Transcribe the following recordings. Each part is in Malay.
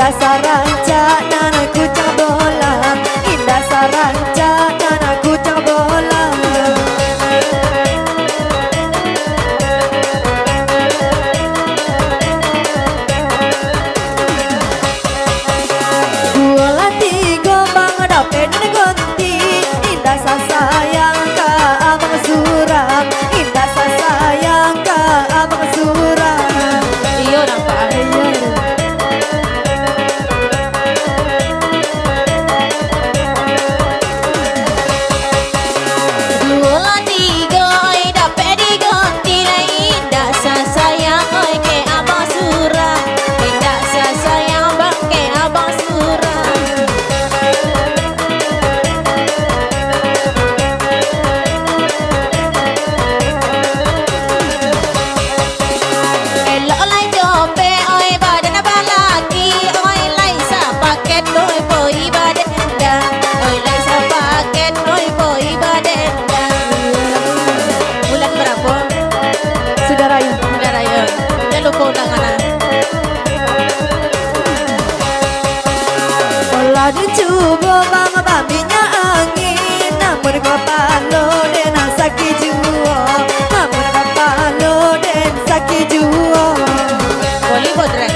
Indah saranca dan kucang bola, indah saranca dan kucang bola. Bola tiga bang dapat gonti, indah sayang ka abang suram, indah sayang ka abang suram. Iyo nampak. Bola tiga oi dapat diganti na indah sayang oi ke abang surah, indah sayang bang ke abang surah. Elok lai jope oi badan abang laki, oi lai sa paket oi poi badan dah, oi lai sa paket oi poi badan dah. Bulan berapa? Sudah raya. Sudah raya. Jangan lupa undangan. Olah dicoba bang babinya angin, namun kepala dan sakit jua, namun kepala dan sakit jua. Boleh bodrek.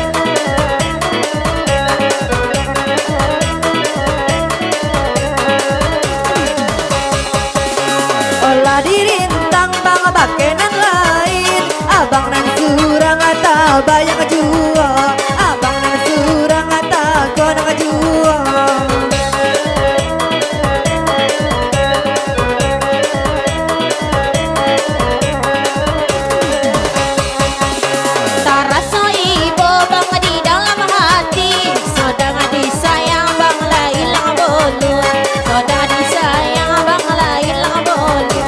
Olah dirintang bang bakenan lain, abang nan surang atau bayang jua, abang nan surang atau konang jua. Tarasa ibu bang di dalam hati, sedang disayang bang lah hilang bolu, sedang disayang bang lah hilang bolu.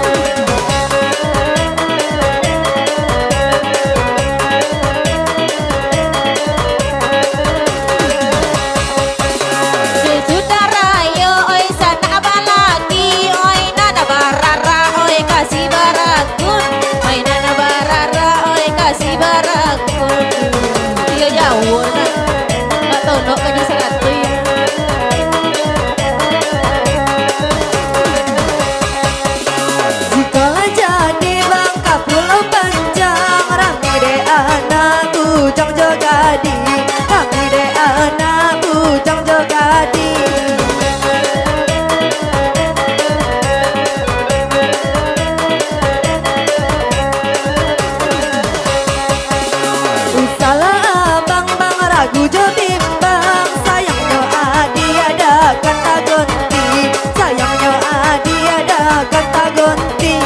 Sudah raya oi sana abang lagi, oi nana barara oi kasih barakun, oi nana barara oi kasih barakun. Dia jauh nak, tak tahu nak kaji 100 ya. Jikalau jadi bangka pulau panjang, rami de anak bujang jogadi, rami de anak bujang jogadi. Usalah abang bang ragu jo timbang, sayangnya adi ada kata gonti, sayangnya adi ada kata gonti.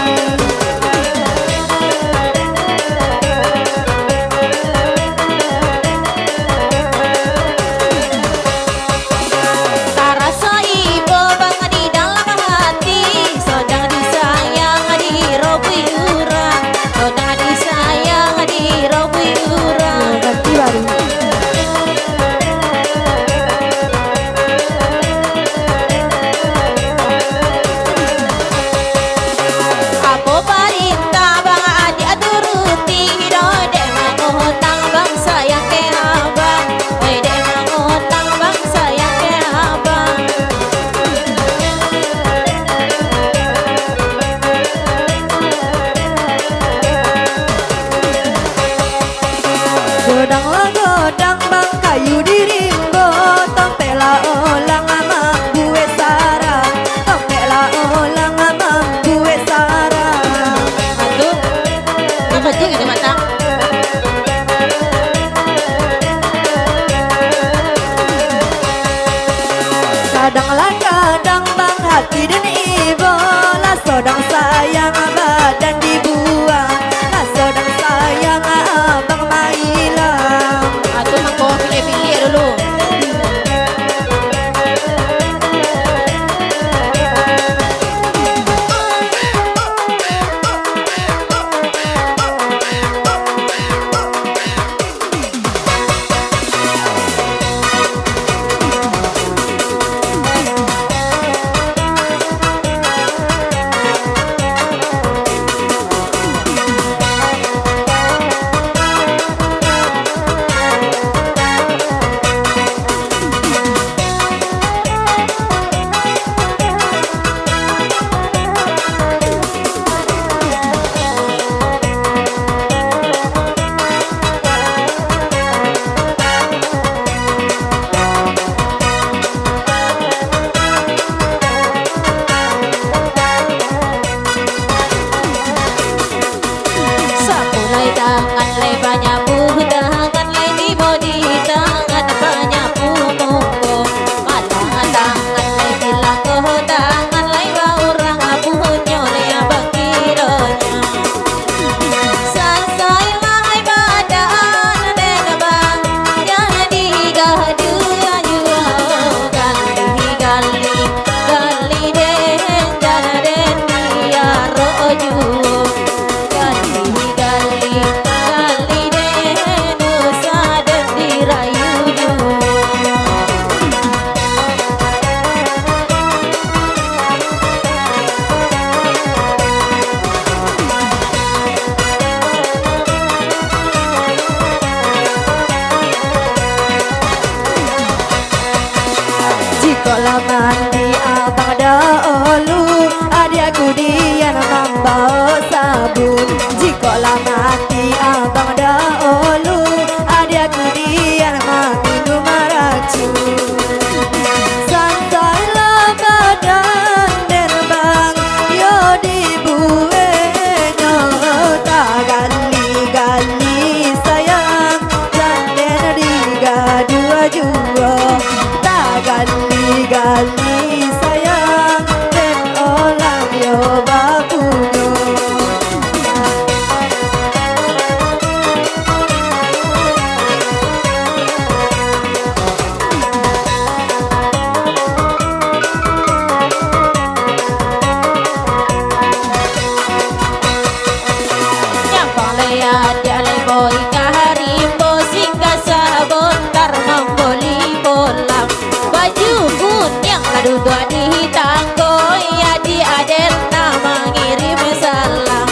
Tarasa ibu bang di dalam hati, sedang disayang di robi urang, sedang disayang di robi urang. Ganti baru. Apa perintah bang adik turuti, dodek mangutang bang sayang ke abang, dek mangutang bang sayang ke abang. Godang lah godang bang kayu dirimbo, tompela olang amang gue sarang, tompela olang amang gue sarang. Aduh, apa je ada matang? Kadang lah kadang bang hati dan ibu, lah sodang sayang badan dibuang, lah sodang sayang abang mailang. Aduh, mak bawa pilih-pilih dulu. tangan lay banyak puh tangan lay di body tangan banyak puh monggo malang tangan lay bilang oh tangan lay bau orang punya lay abang kiranya sansai lay badan den bang jadi gaduh ayu gali gali gali den jana den dia roju gali gali gali den usa den dirayu Jikalau mandi abang dahulu Adiaku dia membawa sabun Jikalau mandi abang dahulu Adiaku dia minum racun Santailah badan terbang Yo dibuenyo Tak gali-gali sayang Jangan digadu-jua gali-gali sayang dan olang yo bapuno nyampang laya dia lay boy kaharimbo singga sabon tar memboli bolam baju pun yang kedua di tanggo ya di aden nama ngirim salam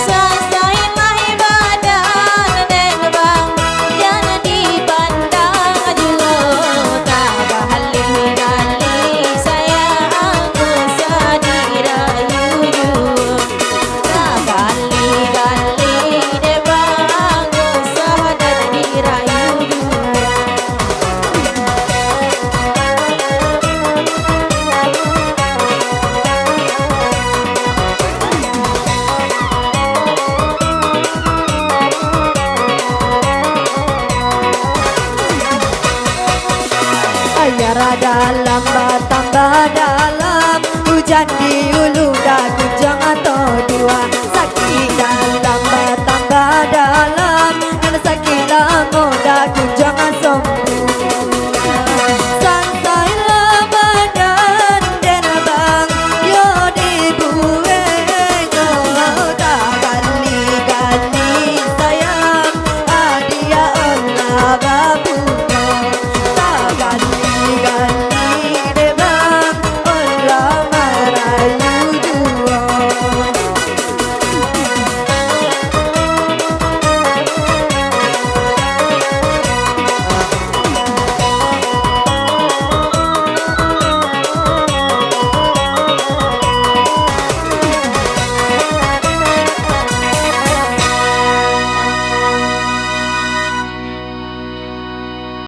selesai lah badan den bang jangan dipandang juga tak gali-gali sayang usah dirayu tak gali-gali den bang usah dan dirayu Ayah radala